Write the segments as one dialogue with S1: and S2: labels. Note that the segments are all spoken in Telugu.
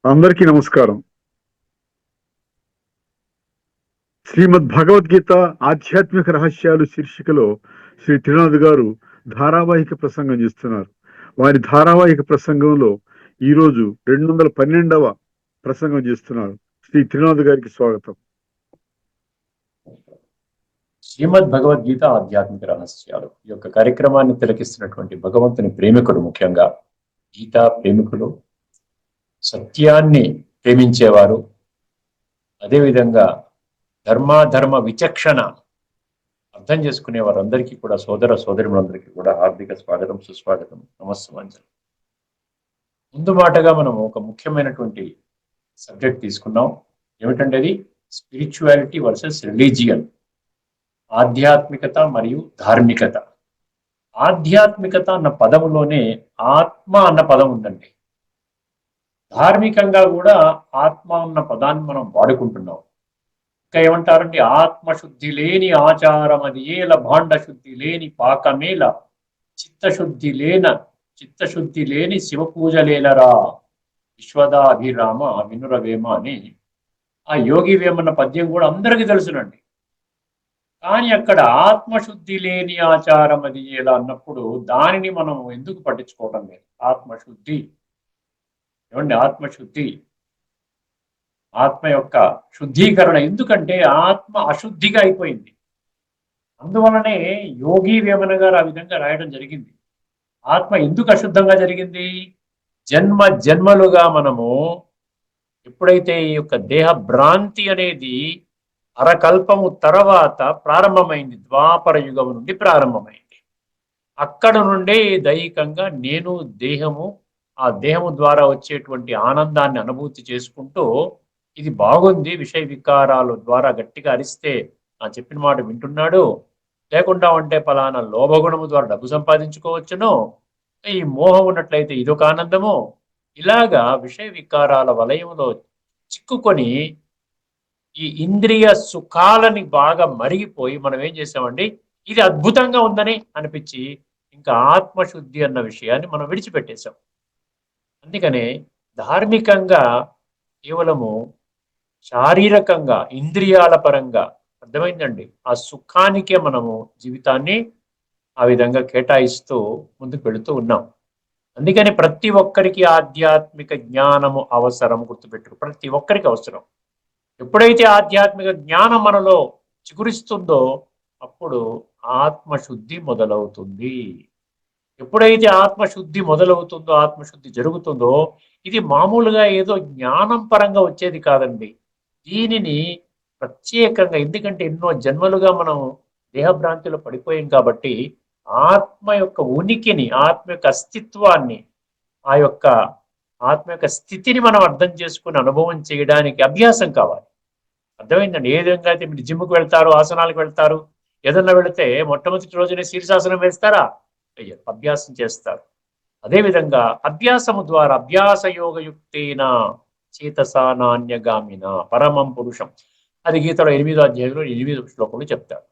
S1: అందరికీ నమస్కారం. శ్రీమద్ భగవద్గీత ఆధ్యాత్మిక రహస్యాలు శీర్షికలో శ్రీ త్రినాథ్ గారు ధారావాహిక ప్రసంగం చేస్తున్నారు. వారి ధారావాహిక ప్రసంగంలో ఈరోజు 212వ ప్రసంగం చేస్తున్నారు. శ్రీ త్రినాథ్ గారికి స్వాగతం.
S2: శ్రీమద్ భగవద్గీత ఆధ్యాత్మిక రహస్యాలు ఈ యొక్క కార్యక్రమాన్ని తిలకిస్తున్నటువంటి భగవంతుని ప్రేమికులు, ముఖ్యంగా గీతా ప్రేమికులు, సత్యాన్ని ప్రేమించేవారు, అదేవిధంగా ధర్మాధర్మ విచక్షణ అర్థం చేసుకునే వారందరికీ కూడా, సోదర సోదరులందరికీ కూడా హార్దిక స్వాగతం, సుస్వాగతం, నమస్సుమాంజలి. ముందు మాటగా మనం ఒక ముఖ్యమైనటువంటి సబ్జెక్ట్ తీసుకున్నాం. ఏమిటంటే అది స్పిరిచువాలిటీ వర్సెస్ రిలీజియన్, ఆధ్యాత్మికత మరియు ధార్మికత. ఆధ్యాత్మికత అన్న పదములోనే ఆత్మ అన్న పదం ఉందండి. ధార్మికంగా కూడా ఆత్మ అన్న పదాన్ని మనం వాడుకుంటున్నాం. ఇంకా ఏమంటారంటే, ఆత్మశుద్ధి లేని ఆచారం అది ఏల, భాండ శుద్ధి లేని పాకమేల, చిత్తశుద్ధి లేని శివ పూజలేలరా, విశ్వదాభిరామ వినురవేమ అని ఆ యోగి వేమన్న పద్యం కూడా అందరికీ తెలుసునండి. కానీ అక్కడ ఆత్మశుద్ధి లేని ఆచారం అది ఎలా అన్నప్పుడు దానిని మనం ఎందుకు పట్టించుకోవడం లేదు? ఆత్మశుద్ధి ఏమండి? ఆత్మశుద్ధి, ఆత్మ యొక్క శుద్ధీకరణ. ఎందుకంటే ఆత్మ అశుద్ధిగా అయిపోయింది. అందువలనే యోగి వేమన గారు ఆ విధంగా రాయడం జరిగింది. ఆత్మ ఎందుకు అశుద్ధంగా జరిగింది? జన్మ జన్మలుగా మనము ఎప్పుడైతే ఈ యొక్క దేహ భ్రాంతి అనేది అరకల్పము తర్వాత ప్రారంభమైంది, ద్వాపర యుగం నుండి ప్రారంభమైంది. అక్కడ నుండే దైహికంగా నేను దేహము, ఆ దేహము ద్వారా వచ్చేటువంటి ఆనందాన్ని అనుభూతి చేసుకుంటూ, ఇది బాగుంది, విషయ వికారాల ద్వారా గట్టిగా అరిస్తే నా చెప్పిన మాట వింటున్నాడు, లేకుండా ఉంటే ఫలానా లోభగుణము ద్వారా డబ్బు సంపాదించుకోవచ్చును, ఈ మోహం ఉన్నట్లయితే ఇదొక ఆనందము, ఇలాగా విషయ వికారాల వలయంలో చిక్కుకొని ఈ ఇంద్రియ సుఖాలని బాగా మరిగిపోయి మనం ఏం చేసామండి, ఇది అద్భుతంగా ఉందని అనిపించి ఇంకా ఆత్మశుద్ధి అన్న విషయాన్ని మనం విడిచిపెట్టేశాం. అందుకనే ధార్మికంగా కేవలము శారీరకంగా, ఇంద్రియాల పరంగా, అర్థమైందండి, ఆ సుఖానికే మనము జీవితాన్ని ఆ విధంగా కేటాయిస్తూ ముందుకు వెళుతూ ఉన్నాం. అందుకని ప్రతి ఒక్కరికి ఆధ్యాత్మిక జ్ఞానము అవసరం, గుర్తుపెట్టు, ప్రతి ఒక్కరికి అవసరం. ఎప్పుడైతే ఆధ్యాత్మిక జ్ఞానం మనలో చిగురిస్తుందో అప్పుడు ఆత్మశుద్ధి మొదలవుతుంది. ఎప్పుడైతే ఆత్మశుద్ధి మొదలవుతుందో, ఆత్మశుద్ధి జరుగుతుందో, ఇది మామూలుగా ఏదో జ్ఞానం పరంగా వచ్చేది కాదండి. దీనిని ప్రత్యేకంగా, ఎందుకంటే ఎన్నో జన్మలుగా మనం దేహభ్రాంతిలో పడిపోయాం కాబట్టి ఆత్మ యొక్క ఉనికిని, ఆత్మ యొక్క అస్తిత్వాన్ని, ఆ యొక్క ఆత్మ యొక్క స్థితిని మనం అర్థం చేసుకుని అనుభవం చేయడానికి అభ్యాసం కావాలి. అర్థమైందండి? ఏ విధంగా అయితే మీరు జిమ్కి వెళ్తారు, ఆసనాలకు వెళ్తారు, ఏదన్నా వెళితే మొట్టమొదటి రోజునే శీర్షాసనం వేస్తారా? అయ్యారు, అభ్యాసం చేస్తారు. అదేవిధంగా అభ్యాసము ద్వారా, అభ్యాస యోగయుక్తేన చేతసా నాణ్యగామిన పరమం పురుషం, అది గీతలో 8వ అధ్యాయంలో 8వ శ్లోకంలో చెప్తారు.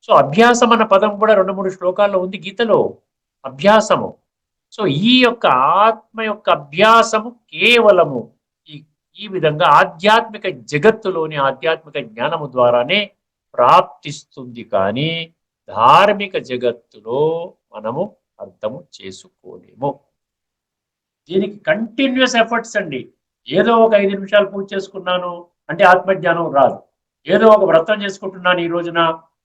S2: సో అభ్యాసం అన్న పదం కూడా 2-3 శ్లోకాల్లో ఉంది గీతలో, అభ్యాసము. సో ఈ యొక్క ఆత్మ యొక్క అభ్యాసము కేవలము ఈ విధంగా ఆధ్యాత్మిక జగత్తులోని ఆధ్యాత్మిక జ్ఞానము ద్వారానే ప్రాప్తిస్తుంది. కానీ ధార్మిక జగత్తులో మనము అర్థము చేసుకోలేము. దీనికి కంటిన్యూస్ ఎఫర్ట్స్ అండి. ఏదో ఒక 5 నిమిషాలు పూజ చేసుకున్నాను అంటే ఆత్మజ్ఞానం రాదు. ఏదో ఒక వ్రతం చేసుకుంటున్నాను ఈ రోజున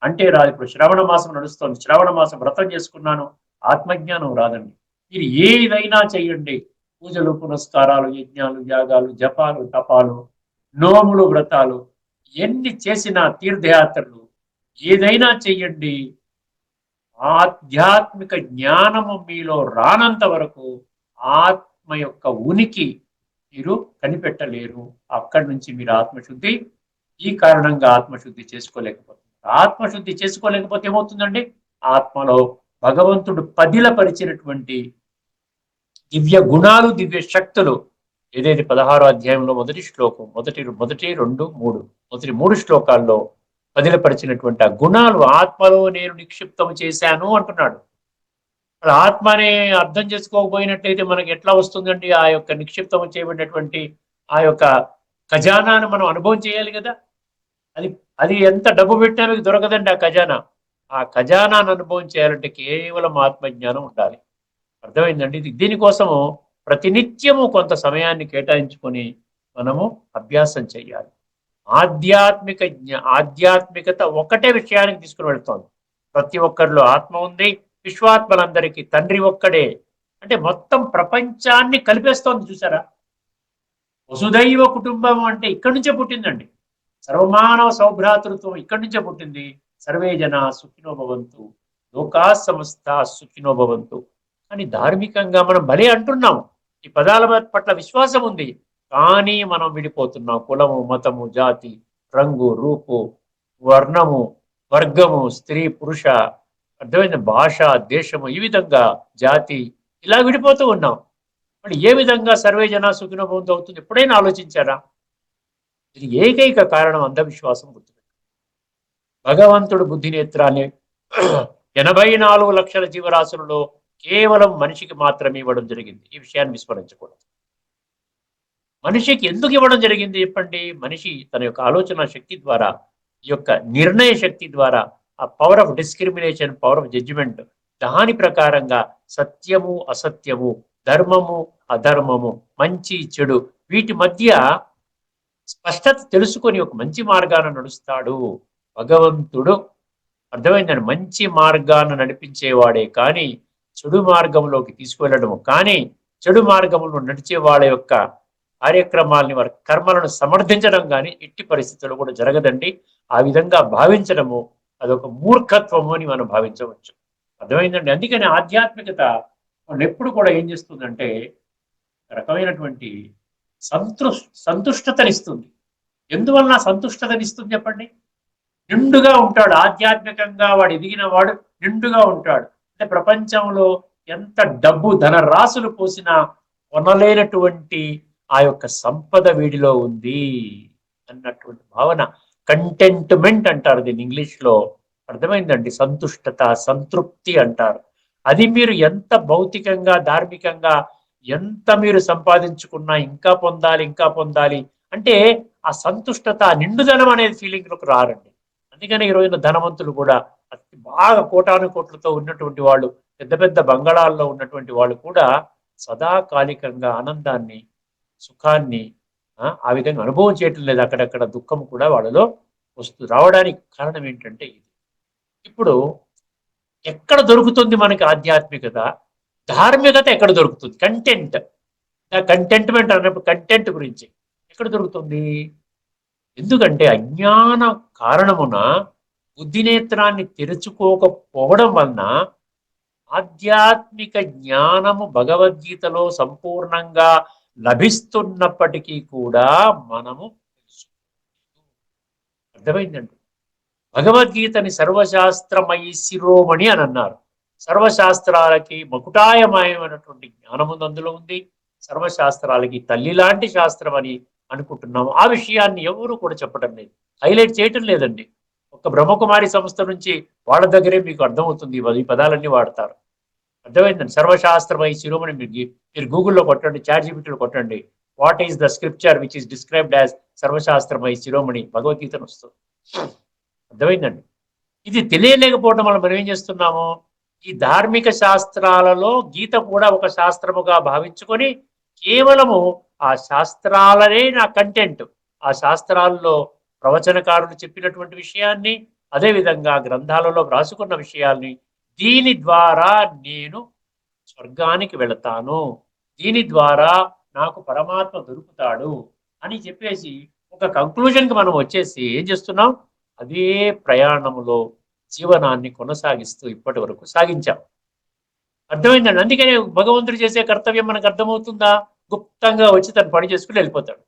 S2: అంటే రాదు. ఇప్పుడు శ్రవణ మాసం నడుస్తుంది, శ్రవణ మాసం వ్రతం చేసుకున్నాను, ఆత్మజ్ఞానం రాదండి. మీరు ఏదైనా చెయ్యండి, పూజలు, పునస్కారాలు, యజ్ఞాలు, యాగాలు, జపాలు, తపాలు, నోములు, వ్రతాలు, ఎన్ని చేసినా, తీర్థయాత్రలు, ఏదైనా చెయ్యండి, ఆధ్యాత్మిక జ్ఞానము మీలో రానంత వరకు ఆత్మ యొక్క ఉనికి మీరు కనిపెట్టలేరు. అక్కడి నుంచి మీరు ఆత్మశుద్ధి, ఈ కారణంగా ఆత్మశుద్ధి చేసుకోలేకపోతున్నారు. ఆత్మశుద్ధి చేసుకోలేకపోతే ఏమవుతుందండి? ఆత్మలో భగవంతుడు పదిలపరిచినటువంటి దివ్య గుణాలు, దివ్య శక్తులు, ఏదైతే 16వ అధ్యాయంలో మొదటి శ్లోకం, మొదటి 2, 3 మొదటి 3 శ్లోకాల్లో పదిలపరిచినటువంటి ఆ గుణాలు ఆత్మలో నేను నిక్షిప్తం చేశాను అంటున్నాడు. అలా ఆత్మని అర్థం చేసుకోకపోయినట్టయితే మనకి ఎట్లా వస్తుందండి ఆ యొక్క నిక్షిప్తం చేయబడినటువంటి ఆ యొక్క ఖజానాను మనం అనుభవం చేయాలి కదా. అది అది ఎంత డబ్బు పెట్టినా మీకు దొరకదండి ఆ ఖజానా. ఆ ఖజానాను అనుభవం చేయాలంటే కేవలం ఆత్మజ్ఞానం ఉండాలి. అర్థమైందండి. దీనికోసము ప్రతినిత్యము కొంత సమయాన్ని కేటాయించుకొని మనము అభ్యాసం చేయాలి. ఆధ్యాత్మికత ఒకటే విషయానికి తీసుకుని వెళ్తోంది. ప్రతి ఒక్కరిలో ఆత్మ ఉంది, విశ్వాత్మలందరికీ తండ్రి ఒక్కడే. అంటే మొత్తం ప్రపంచాన్ని కలిపేస్తోంది చూసారా. వసుదైవ కుటుంబం అంటే ఇక్కడి నుంచే పుట్టిందండి. సర్వమానవ సౌభ్రాతృత్వం ఇక్కడి నుంచే పుట్టింది. సర్వే జన సుఖినో భవంతు, లోకా సమస్త సుఖినో భవంతు అని ధార్మికంగా మనం భలే అంటున్నాం. ఈ పదాల పట్ల విశ్వాసం ఉంది. కానీ మనం విడిపోతున్నాం. కులము, మతము, జాతి, రంగు, రూపు, వర్ణము, వర్గము, స్త్రీ, పురుష, అర్థమైన భాష, దేశము, ఈ విధంగా జాతి, ఇలా విడిపోతూ ఉన్నాం. మరి ఏ విధంగా సర్వే జన సుఖినో భవంతు అవుతుంది ఎప్పుడైనా ఆలోచించారా? ఇది ఏకైక కారణం అంధవిశ్వాసం. గుర్తుపెట్టు. భగవంతుడు బుద్ధి నేత్రాన్ని 84 లక్షల జీవరాశులలో కేవలం మనిషికి మాత్రమే ఇవ్వడం జరిగింది. ఈ విషయాన్ని విస్మరించకూడదు. మనిషికి ఎందుకు ఇవ్వడం జరిగింది చెప్పండి? మనిషి తన యొక్క ఆలోచన శక్తి ద్వారా, ఈ యొక్క నిర్ణయ శక్తి ద్వారా, ఆ power of discrimination, power of judgement, దాని ప్రకారంగా సత్యము అసత్యము, ధర్మము అధర్మము, మంచి చెడు, వీటి మధ్య స్పష్టత తెలుసుకొని ఒక మంచి మార్గాన నడుస్తాడు భగవంతుడు. అర్థమైందండి. మంచి మార్గాన్ని నడిపించేవాడే కానీ చెడు మార్గంలోకి తీసుకువెళ్ళడము కానీ చెడు మార్గంలో నడిచే వాళ్ళ యొక్క కార్యక్రమాలని, వారి కర్మలను సమర్థించడం కానీ ఎట్టి పరిస్థితుల్లో కూడా జరగదండి. ఆ విధంగా భావించడము అదొక మూర్ఖత్వము అని మనం భావించవచ్చు. అర్థమైందండి. అందుకని ఆధ్యాత్మికత మనం ఎప్పుడు కూడా ఏం చేస్తుందంటే రకమైనటువంటి సంతుష్టతనిస్తుంది. ఎందువలన సంతుష్టతనిస్తుంది చెప్పండి? నిండుగా ఉంటాడు. ఆధ్యాత్మికంగా వాడు ఎదిగిన వాడు నిండుగా ఉంటాడు. అంటే ప్రపంచంలో ఎంత డబ్బు ధన రాసులు పోసినా కొనలేనటువంటి ఆ యొక్క సంపద వీడిలో ఉంది అన్నటువంటి భావన, కంటెంట్మెంట్ అంటారు దీన్ని ఇంగ్లీష్ లో. అర్థమైందండి. సంతుష్టత, సంతృప్తి అంటారు. అది మీరు ఎంత భౌతికంగా ధార్మికంగా ఎంత మీరు సంపాదించుకున్నా ఇంకా పొందాలి ఇంకా పొందాలి అంటే ఆ సంతుష్టత, నిండుదనం అనేది ఫీలింగ్లోకి రారండి. అందుకని ఈ రోజున ధనవంతులు కూడా బాగా కోటాను కోట్లతో ఉన్నటువంటి వాళ్ళు, పెద్ద పెద్ద బంగళాల్లో ఉన్నటువంటి వాళ్ళు కూడా సదాకాలికంగా ఆనందాన్ని, సుఖాన్ని ఆ విధంగా అనుభవం చేయటం లేదు. అక్కడక్కడ దుఃఖం కూడా వాళ్ళలో రావడానికి కారణం ఏంటంటే ఇది. ఇప్పుడు ఎక్కడ దొరుకుతుంది మనకి ఆధ్యాత్మికత, ధార్మికత ఎక్కడ దొరుకుతుంది? కంటెంట్మెంట్ అన్నప్పుడు కంటెంట్ గురించి ఎక్కడ దొరుకుతుంది? ఎందుకంటే అజ్ఞాన కారణమున బుద్ధినేత్రాన్ని తెరుచుకోకపోవడం వలన ఆధ్యాత్మిక జ్ఞానము భగవద్గీతలో సంపూర్ణంగా లభిస్తున్నప్పటికీ కూడా మనము అర్థమైందండి. భగవద్గీతని సర్వశాస్త్రమయి శిరోమణి అని అన్నారు. సర్వశాస్త్రాలకి మకుటాయమయమైనటువంటి జ్ఞానము అందులో ఉంది. సర్వశాస్త్రాలకి తల్లి లాంటి శాస్త్రం అని అనుకుంటున్నాము. ఆ విషయాన్ని ఎవరు కూడా చెప్పడం లేదు, హైలైట్ చేయటం లేదండి. ఒక బ్రహ్మకుమారి సంస్థ నుంచి వాళ్ళ దగ్గరే మీకు అర్థమవుతుంది. ఈ పదాలన్నీ వాడతారు. అర్థమైందండి. సర్వశాస్త్రమై శిరోమణి మీరు గూగుల్లో కొట్టండి, చాట్‌జీపీటీలో కొట్టండి, what is the scripture which is described as సర్వశాస్త్రమై శిరోమణి, భగవద్గీతను వస్తుంది. అర్థమైందండి. ఇది తెలియలేకపోవడం వల్ల మనం ఏం చేస్తున్నాము? ఈ ధార్మిక శాస్త్రాలలో గీత కూడా ఒక శాస్త్రముగా భావించుకొని కేవలము ఆ శాస్త్రాలనే నా కంటెంట్, ఆ శాస్త్రాల్లో ప్రవచనకారులు చెప్పినటువంటి విషయాన్ని, అదేవిధంగా గ్రంథాలలో వ్రాసుకున్న విషయాల్ని, దీని ద్వారా నేను స్వర్గానికి వెళతాను, దీని ద్వారా నాకు పరమాత్మ దొరుకుతాడు అని చెప్పేసి ఒక కంక్లూజన్కి మనం వచ్చేసి ఏం చేస్తున్నాం? అదే ప్రయాణములో జీవనాన్ని కొనసాగిస్తూ ఇప్పటి వరకు సాగించాం. అర్థమైందండి. అందుకనే భగవంతుడు చేసే కర్తవ్యం మనకు అర్థమవుతుందా? గుప్తంగా వచ్చి తను పని చేసుకుని వెళ్ళిపోతాడు.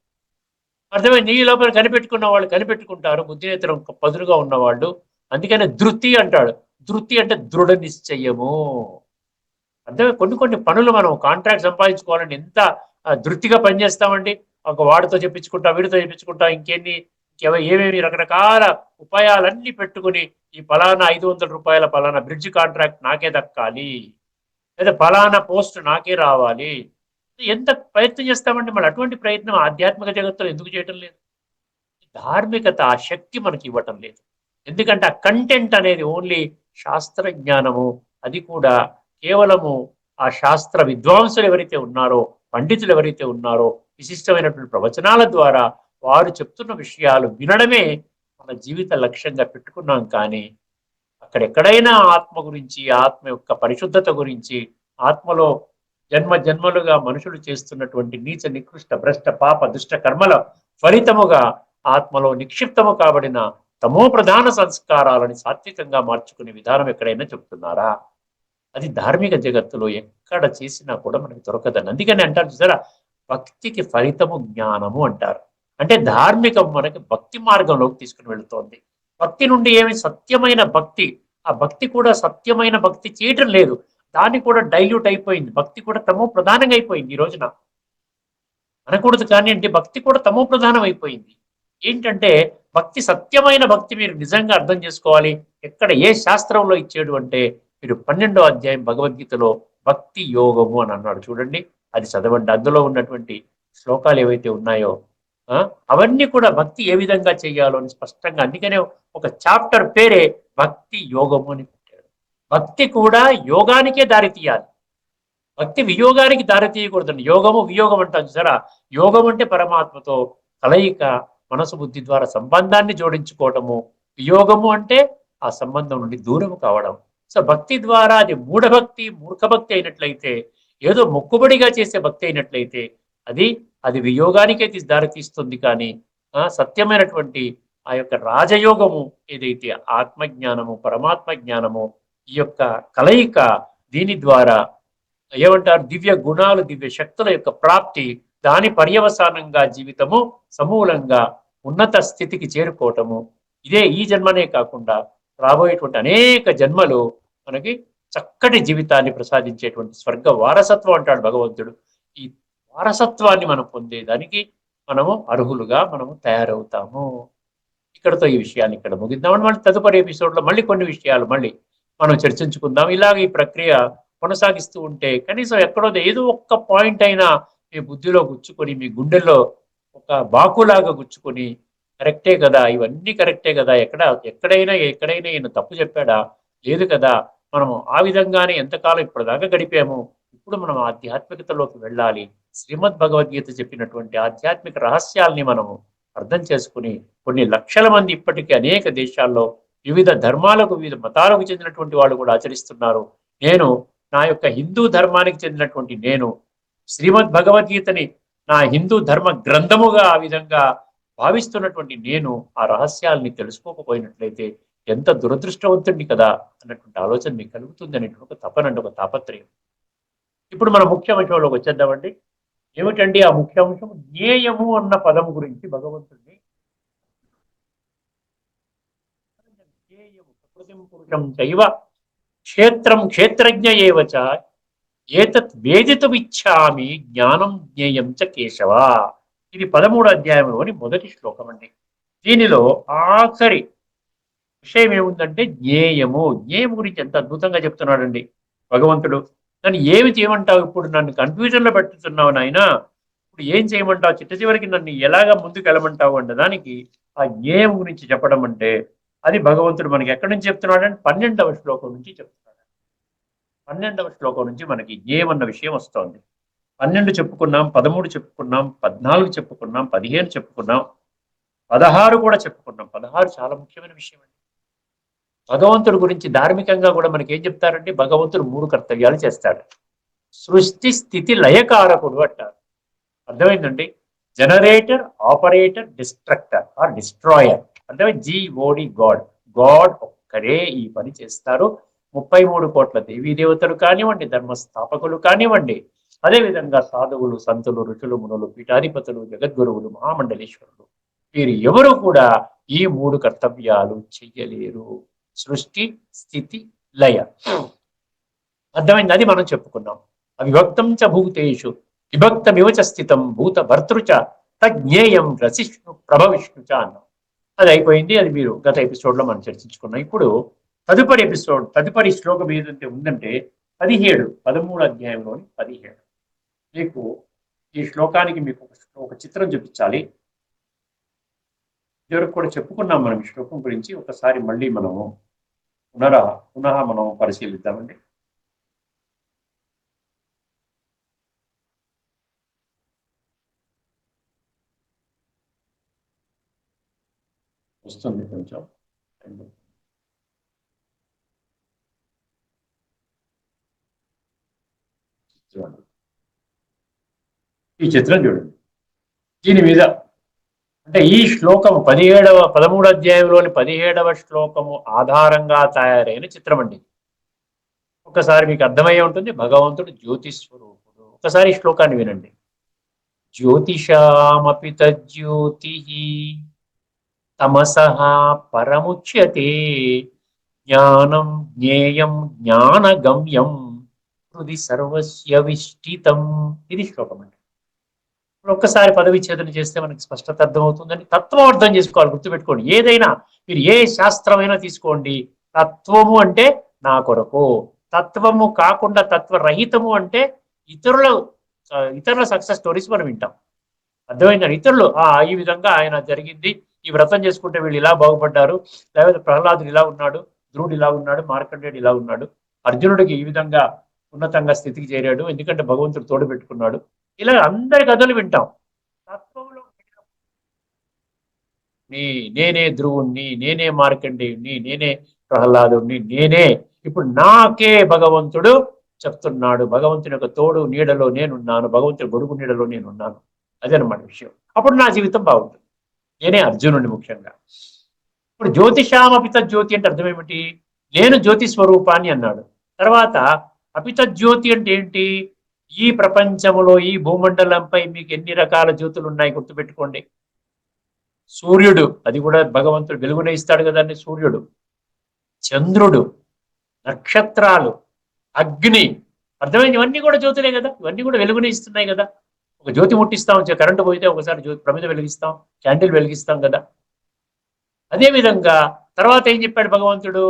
S2: అర్థమైంది. నీ లోపల కనిపెట్టుకున్న వాళ్ళు కనిపెట్టుకుంటారు, బుద్ధినేత్రం పదులుగా ఉన్నవాళ్ళు. అందుకనే ధృతి అంటాడు. ధృతి అంటే దృఢ నిశ్చయము. అర్థమే. కొన్ని కొన్ని పనులు మనం కాంట్రాక్ట్ సంపాదించుకోవాలంటే ఎంత ధృతిగా పనిచేస్తామండి. ఒక వాడితో చెప్పించుకుంటా, వీడితో చెప్పించుకుంటా, ఏమేమి రకరకాల ఉపాయాలన్నీ పెట్టుకుని ఈ పలానా 500 రూపాయల పలానా బ్రిడ్జ్ కాంట్రాక్ట్ నాకే దక్కాలి, లేదా ఫలానా పోస్ట్ నాకే రావాలి. ఎంత ప్రయత్నం చేస్తామండి, మళ్ళీ అటువంటి ప్రయత్నం ఆధ్యాత్మిక జగత్తులో ఎందుకు చేయటం లేదు? ధార్మికత ఆ శక్తి మనకి ఇవ్వటం లేదు. ఎందుకంటే ఆ కంటెంట్ అనేది ఓన్లీ శాస్త్ర జ్ఞానము, అది కూడా కేవలము ఆ శాస్త్ర విద్వాంసులు ఎవరైతే ఉన్నారో, పండితులు ఎవరైతే ఉన్నారో, విశిష్టమైనటువంటి ప్రవచనాల ద్వారా వారు చెప్తున్న విషయాలు వినడమే మన జీవిత లక్ష్యంగా పెట్టుకున్నాం. కానీ అక్కడెక్కడైనా ఆత్మ గురించి, ఆత్మ యొక్క పరిశుద్ధత గురించి, ఆత్మలో జన్మ జన్మలుగా మనుషులు చేస్తున్నటువంటి నీచ నికృష్ట భ్రష్ట పాప దుష్ట కర్మల ఫలితముగా ఆత్మలో నిక్షిప్తము కాబడిన తమో ప్రధాన సంస్కారాలని సాత్వికంగా మార్చుకునే విధానం ఎక్కడైనా చెప్తున్నారా? అది ధార్మిక జగత్తులో ఎక్కడ చేసినా కూడా మనకి దొరకదని. అందుకని అంటారు చూసారా, భక్తికి ఫలితము జ్ఞానము అంటారు. అంటే ధార్మికం మనకి భక్తి మార్గంలోకి తీసుకుని వెళుతోంది. భక్తి నుండి ఏమి సత్యమైన భక్తి, ఆ భక్తి కూడా సత్యమైన భక్తి చేయటం లేదు, దాన్ని కూడా డైల్యూట్ అయిపోయింది. భక్తి కూడా తమో ప్రధానంగా అయిపోయింది ఈ రోజున. అనకూడదు కానీ అంటే భక్తి కూడా తమో ప్రధానం అయిపోయింది. ఏంటంటే భక్తి, సత్యమైన భక్తి మీరు నిజంగా అర్థం చేసుకోవాలి. ఎక్కడ ఏ శాస్త్రంలో ఇచ్చేడు అంటే మీరు 12వ అధ్యాయం భగవద్గీతలో భక్తి యోగము అని అన్నాడు చూడండి, అది చదవండి. అందులో ఉన్నటువంటి శ్లోకాలు ఏవైతే ఉన్నాయో అవన్నీ కూడా భక్తి ఏ విధంగా చేయాలో అని స్పష్టంగా, అందుకనే ఒక చాప్టర్ పేరే భక్తి యోగము అని పెట్టాడు. భక్తి కూడా యోగానికే దారి తీయాలి, భక్తి వియోగానికి దారి తీయకూడదండి. యోగము వియోగం అంటాం చూసారా, యోగం అంటే పరమాత్మతో కలయిక, మనసు బుద్ధి ద్వారా సంబంధాన్ని జోడించుకోవటము. వియోగము అంటే ఆ సంబంధం నుండి దూరము కావడం. సో భక్తి ద్వారా అది మూఢభక్తి, మూర్ఖభక్తి అయినట్లయితే, ఏదో మొక్కుబడిగా చేసే భక్తి అయినట్లయితే అది అది వియోగానికే దారి తీస్తుంది. కానీ సత్యమైనటువంటి ఆ యొక్క రాజయోగము ఏదైతే ఆత్మజ్ఞానము, పరమాత్మ జ్ఞానము, ఈ యొక్క కలయిక, దీని ద్వారా ఏమంటారు, దివ్య గుణాలు, దివ్య శక్తుల యొక్క ప్రాప్తి, దాని పర్యవసానంగా జీవితము సమూలంగా ఉన్నత స్థితికి చేరుకోవటము. ఇదే ఈ జన్మనే కాకుండా రాబోయేటువంటి అనేక జన్మలు మనకి చక్కటి జీవితాన్ని ప్రసాదించేటువంటి స్వర్గ వారసత్వం అంటాడు భగవంతుడు. ఈ వారసత్వాన్ని మనం పొందేదానికి మనము అర్హులుగా మనము తయారవుతాము. ఇక్కడతో ఈ విషయాన్ని ఇక్కడ ముగిద్దామని, మళ్ళీ తదుపరి ఎపిసోడ్లో మళ్ళీ కొన్ని విషయాలు మళ్ళీ మనం చర్చించుకుందాం. ఇలాగ ఈ ప్రక్రియ కొనసాగిస్తూ ఉంటే కనీసం ఎక్కడో ఏదో ఒక్క పాయింట్ అయినా మీ బుద్ధిలో గుచ్చుకొని, మీ గుండెల్లో ఒక బాకులాగా గుచ్చుకొని, కరెక్టే కదా, ఇవన్నీ కరెక్టే కదా, ఎక్కడైనా ఈయన తప్పు చెప్పాడా, లేదు కదా, మనము ఆ విధంగానే ఎంతకాలం ఇప్పటిదాకా గడిపాము, ఇప్పుడు మనం ఆధ్యాత్మికతలోకి వెళ్ళాలి. శ్రీమద్ భగవద్గీత చెప్పినటువంటి ఆధ్యాత్మిక రహస్యాల్ని మనము అర్థం చేసుకుని, కొన్ని లక్షల మంది ఇప్పటికీ అనేక దేశాల్లో వివిధ ధర్మాలకు, వివిధ మతాలకు చెందినటువంటి వాళ్ళు కూడా ఆచరిస్తున్నారు. నేను నా యొక్క హిందూ ధర్మానికి చెందినటువంటి నేను శ్రీమద్ భగవద్గీతని నా హిందూ ధర్మ గ్రంథముగా ఆ విధంగా భావిస్తున్నటువంటి నేను ఆ రహస్యాల్ని తెలుసుకోకపోయినట్లయితే ఎంత దురదృష్టవంతుడిని కదా అన్నటువంటి ఆలోచన మీకు కలుగుతుంది అనేటువంటి ఒక తపనండి, ఒక తాపత్రయం. ఇప్పుడు మన ముఖ్యాంశంలోకి వచ్చేద్దామండి. ఏమిటండి ఆ ముఖ్యాంశం? జ్ఞేయము అన్న పదం గురించి భగవంతుడిని, జ్ఞేయము ప్రకృతిం పురుషం చైవ క్షేత్రం క్షేత్రజ్ఞ ఏవచ ఏతత్ వేదితుమిచ్ఛామి జ్ఞానం జ్ఞేయం చ కేశవ. ఇది 13వ అధ్యాయంలోని మొదటి శ్లోకం అండి. దీనిలో ఆఖరి విషయం ఏముందంటే జ్ఞేయము. జ్ఞేయం గురించి ఎంత అద్భుతంగా చెప్తున్నాడండి భగవంతుడు. నన్ను ఏమి చేయమంటావు, ఇప్పుడు నన్ను కన్ఫ్యూజన్లో పెట్టుతున్నావు నాయన, ఇప్పుడు ఏం చేయమంటావు, చిట్ట చివరికి నన్ను ఎలాగా ముందుకు వెళ్ళమంటావు అంటే దానికి ఆ జ్ఞేయం గురించి చెప్పడం అంటే అది భగవంతుడు మనకి ఎక్కడి నుంచి చెప్తున్నాడు అంటే 12వ శ్లోకం నుంచి చెప్తున్నాడు. 12వ శ్లోకం నుంచి మనకి జ్ఞేయం అన్న విషయం వస్తోంది. 12 చెప్పుకున్నాం, 13 చెప్పుకున్నాం, 14 చెప్పుకున్నాం, 15 చెప్పుకున్నాం, 16 కూడా చెప్పుకున్నాం. 16 చాలా ముఖ్యమైన విషయం అండి. భగవంతుడి గురించి ధార్మికంగా కూడా మనకి ఏం చెప్తారంటే భగవంతుడు 3 కర్తవ్యాలు చేస్తాడు. సృష్టి స్థితి లయకారకుడు అంటారు. అర్థమైందండి? Generator, operator, destructor or destroyer. అర్థమైంది? G O D God. గాడ్ ఒక్కరే ఈ పని చేస్తారు. 33 కోట్ల దేవీ దేవతలు కానివ్వండి, ధర్మస్థాపకులు కానివ్వండి, అదేవిధంగా సాధువులు, సంతులు, ఋషులు, మునులు, పీఠాధిపతులు, జగద్గురువులు, మహామండలేశ్వరులు, వీరు ఎవరు కూడా ఈ 3 కర్తవ్యాలు చెయ్యలేరు. సృష్టి, స్థితి, లయ. అర్థమైంది? అది మనం చెప్పుకున్నాం. అవిభక్తం చ భూతేషు విభక్తమివచ స్థితం భూత భర్తృచ తజ్ఞేయం రసిష్ణు ప్రభవిష్ణు చ అన్నాం. అది అయిపోయింది. అది మీరు గత ఎపిసోడ్లో మనం చర్చించుకున్నాం. ఇప్పుడు తదుపరి శ్లోకం ఏదంటే ఉందంటే 13వ అధ్యాయంలోని 17. మీకు ఈ శ్లోకానికి మీకు ఒక చిత్రం చూపించాలి. ఇదివరకు కూడా చెప్పుకున్నాం మనం ఈ శ్లోకం గురించి. ఒకసారి మళ్ళీ మనము పునః మనం పరిశీలిద్దామండి. వస్తుంది కొంచెం. ఈ చిత్రం చూడండి. దీని మీద అంటే ఈ శ్లోకము 13వ అధ్యాయంలోని 17వ శ్లోకము ఆధారంగా తయారైన చిత్రం అండి. ఒకసారి మీకు అర్థమయ్యే ఉంటుంది. భగవంతుడు జ్యోతి స్వరూపుడు. ఒకసారి ఈ శ్లోకాన్ని వినండి. జ్యోతిషామపి తజ్జ్యోతి తమసః పరముచ్యతే జ్ఞానం జ్ఞేయం జ్ఞానగమ్యం హృది సర్వస్య విష్టితం. ఇది శ్లోకం అండి. ఇప్పుడు ఒక్కసారి పదవిచ్ఛేదన చేస్తే మనకి స్పష్టత అర్థమవుతుందని తత్వం అర్థం చేసుకోవాలి. గుర్తుపెట్టుకోండి. ఏదైనా మీరు ఏ శాస్త్రమైనా తీసుకోండి, తత్వము అంటే నా కొరకు, తత్వము కాకుండా తత్వరహితము అంటే ఇతరుల సక్సెస్ స్టోరీస్ మనం వింటాం. అర్థమైందండి. ఇతరులు ఈ విధంగా ఆయన జరిగింది, ఈ వ్రతం చేసుకుంటే వీళ్ళు ఇలా బాగుపడ్డారు, లేకపోతే ప్రహ్లాదుడు ఇలా ఉన్నాడు, ధ్రువుడు ఇలా ఉన్నాడు, మార్కండేయుడు ఇలా ఉన్నాడు, అర్జునుడికి ఈ విధంగా ఉన్నతంగా స్థితికి చేరాడు ఎందుకంటే భగవంతుడు తోడు పెట్టుకున్నాడు. ఇలా అందరి కథలు వింటాం. తత్వంలో నేనే ధ్రువుణ్ణి, నేనే మార్కండేయుణ్ణి, నేనే ప్రహ్లాదుడిని, నేనే ఇప్పుడు నాకే భగవంతుడు చెప్తున్నాడు. భగవంతుని యొక్క తోడు నీడలో నేనున్నాను, భగవంతుని గొడుగు నీడలో నేనున్నాను. అదనమాట విషయం. అప్పుడు నా జీవితం బాగుంటుంది. నేనే అర్జునుడిని ముఖ్యంగా. ఇప్పుడు జ్యోతిషామపిత జ్యోతి అంటే అర్థం ఏమిటి? నేను జ్యోతి స్వరూపాన్ని అన్నాడు. తర్వాత అపిత జ్యోతి అంటే ఏంటి? ఈ ప్రపంచంలో ఈ భూమండలంపై మీకు ఎన్ని రకాల జ్యోతులు ఉన్నాయి గుర్తుపెట్టుకోండి. సూర్యుడు, అది కూడా భగవంతుడు వెలుగునే ఇస్తాడు కదండి. సూర్యుడు, చంద్రుడు, నక్షత్రాలు, అగ్ని, అర్థమైంది. ఇవన్నీ కూడా జ్యోతులే కదా. ఇవన్నీ కూడా వెలుగునే ఇస్తున్నాయి కదా. ఒక జ్యోతి ముట్టిస్తాం, కరెంటు పోయితే ఒకసారి జ్యోతి ప్రమిద వెలిగిస్తాం, క్యాండిల్ వెలిగిస్తాం కదా. అదేవిధంగా తర్వాత ఏం చెప్పాడు భగవంతుడు?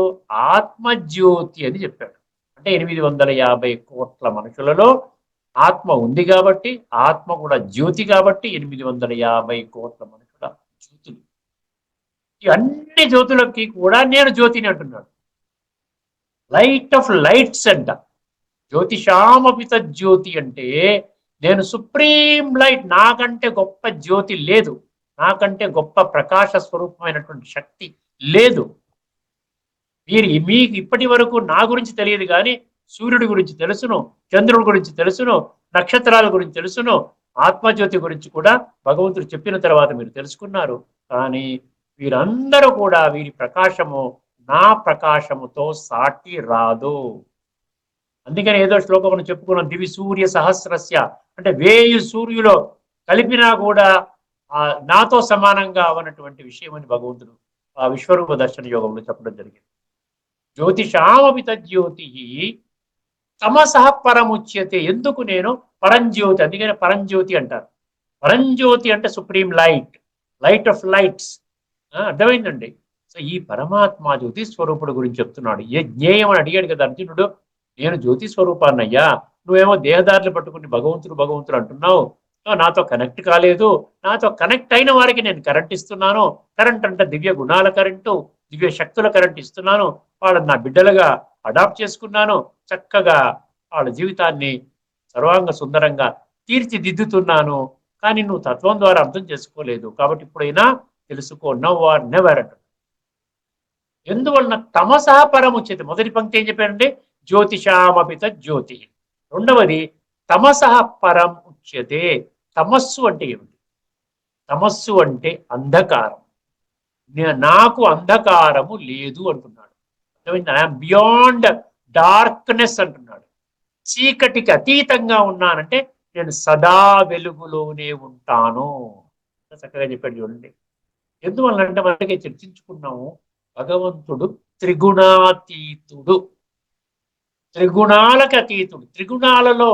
S2: ఆత్మజ్యోతి అని చెప్పాడు. అంటే 850 కోట్ల మనుషులలో ఆత్మ ఉంది కాబట్టి, ఆత్మ కూడా జ్యోతి కాబట్టి 850 కోట్ల మనుషుల జ్యోతులు. ఈ అన్ని జ్యోతులకి కూడా నేను జ్యోతిని అంటున్నాడు. లైట్ ఆఫ్ లైట్స్ అంట. జ్యోతిషామపిత జ్యోతి అంటే నేను సుప్రీం లైట్. నాకంటే గొప్ప జ్యోతి లేదు, నాకంటే గొప్ప ప్రకాశ స్వరూపమైనటువంటి శక్తి లేదు. మీకు ఇప్పటి వరకు నా గురించి తెలియదు కానీ సూర్యుడి గురించి తెలుసును, చంద్రుడి గురించి తెలుసును, నక్షత్రాల గురించి తెలుసును, ఆత్మజ్యోతి గురించి కూడా భగవంతుడు చెప్పిన తర్వాత మీరు తెలుసుకున్నారు. కానీ వీరందరూ కూడా వీరి ప్రకాశము నా ప్రకాశముతో సాటి రాదు. అందుకని ఏదో శ్లోకం మనం చెప్పుకున్నాం, దివి సూర్య సహస్రస్య అంటే 1000 సూర్యులో కలిపినా కూడా నాతో సమానంగా అవనటువంటి విషయం అని భగవంతుడు ఆ విశ్వరూప దర్శన యోగంలో చెప్పడం జరిగింది. జ్యోతిషామపిత జ్యోతి తమసః పరముచ్యతే. ఎందుకు నేను పరంజ్యోతి, అందుకని పరంజ్యోతి అంటారు. పరంజ్యోతి అంటే supreme light, light of lights. అర్థమైందండి. సో ఈ పరమాత్మ జ్యోతి స్వరూపుడు గురించి చెప్తున్నాడు. ఏ జ్ఞేయం అని అడిగాడు కదా అర్జునుడు. నేను జ్యోతి స్వరూపాన్నయ్యా, నువ్వేమో దేహదారులు పట్టుకుని భగవంతుడు భగవంతుడు అంటున్నావు, నాతో కనెక్ట్ కాలేదు. నాతో కనెక్ట్ అయిన వారికి నేను కరెంట్ ఇస్తున్నాను. కరెంట్ అంటే దివ్య గుణాల కరెంటు, దివ్య శక్తుల కరెంట్ ఇస్తున్నాను. వాళ్ళని నా బిడ్డలుగా అడాప్ట్ చేసుకున్నాను. చక్కగా వాళ్ళ జీవితాన్ని సర్వాంగ సుందరంగా తీర్చిదిద్దుతున్నాను. కానీ నువ్వు తత్వం ద్వారా అర్థం చేసుకోలేదు కాబట్టి ఇప్పుడైనా తెలుసుకో. నౌ ఆర్ నెవర్ అంట. ఎందువలన తమసః పరముచ్యతే. మొదటి పంక్తి ఏం చెప్పారంటే జ్యోతిషామపిత జ్యోతి. రెండవది తమసః పరం ఉచ్యతే. తమస్సు అంటే ఏమిటి? తమస్సు అంటే అంధకారం. నాకు అంధకారము లేదు అంటున్నాడు. ఐఎమ్ బియాండ్ డార్క్నెస్ అంటున్నాడు. చీకటికి అతీతంగా ఉన్నానంటే నేను సదా వెలుగులోనే ఉంటాను. చక్కగా చెప్పాడు చూడండి. ఎందువల్లంటే మనకి చర్చించుకున్నాము, భగవంతుడు త్రిగుణాతీతుడు, త్రిగుణాలకు అతీతుడు. త్రిగుణాలలో